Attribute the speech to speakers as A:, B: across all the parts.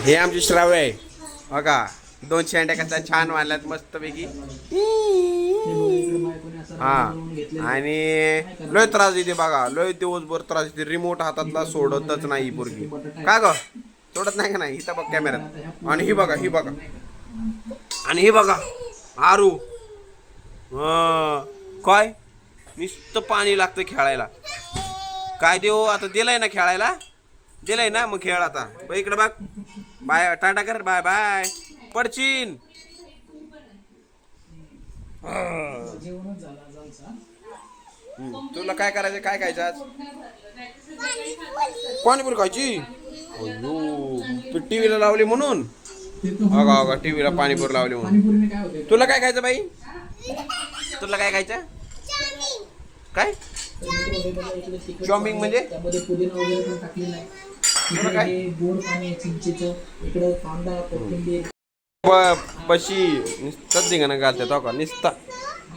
A: हे आमची श्राव्य आहे बघा. 2 शेंड्या कशा छान वाढल्यात मस्तपैकी. हा आणि लय त्रास देते बघा. लय दिवसभर त्रास देते. रिमोट हातातला सोडतच नाही पोरगी. का ग सोडत नाही का नाही. इथं बघ कॅमेऱ्यात. आणि ही बघा ही बघा आणि ही बघा आरू. काय नुसतं पाणी लागतं खेळायला. काय देऊ आता. दिलंय ना खेळायला. दिलंय ना मग खेळ आता. इकडे बघ. बाय टाटा कर. Bye bye. पडचीन. तुला काय करायचं. काय खायचं आज. पाणीपुरी खायची. अयो टीव्हीला लावली म्हणून. अगा अगा टीव्हीला पाणीपुरी लावली म्हणून. तुला काय खायचं बाई. तुला काय खायचं. काय चॉमिंग म्हणजे बशी नुसतं धिंगाणा घालतात हो का. निसता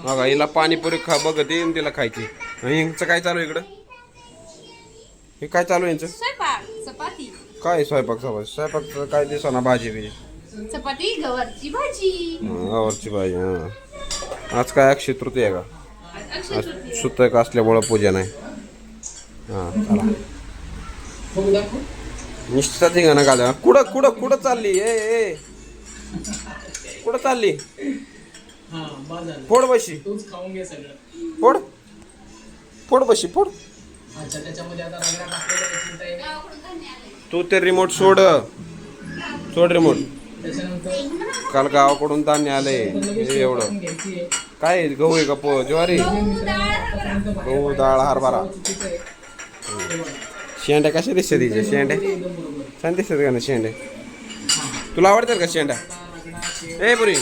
A: बघा हिला पाणीपुरी बघते तिला खायची. यांचं काय चालू इकडं. हे काय चालू यांचं. काय स्वयंपाक स्वयंपाक काय दिसना. भाजी बिजी
B: चपाती गवारची भाजी.
A: गवारची भाजी. हा आज काय अक्षय तृतीय आहे का. सुतक असल्यामुळं पूजा नाही. हा चला निश्चित ठिकाणं घाल. कुठं कुठं कुठं चालली. ए कुठं चालली. फोड बशी. फोड फोड बशी फोड. तू ते रिमोट सोड. सोड रिमोट. काल गावाकडून धान्य आले एवढं. काय गहू आहे का ज्वारी. गहू डाळ हरभरा. शेंड्या कशा दिसते तिचे. शेंड्या छान दिसतात का ना शेंड्या. तुला आवडतात का शेंड्या. ए पुरी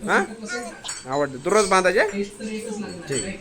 A: हा आवडते. तू रोज बांधायचे ठीक.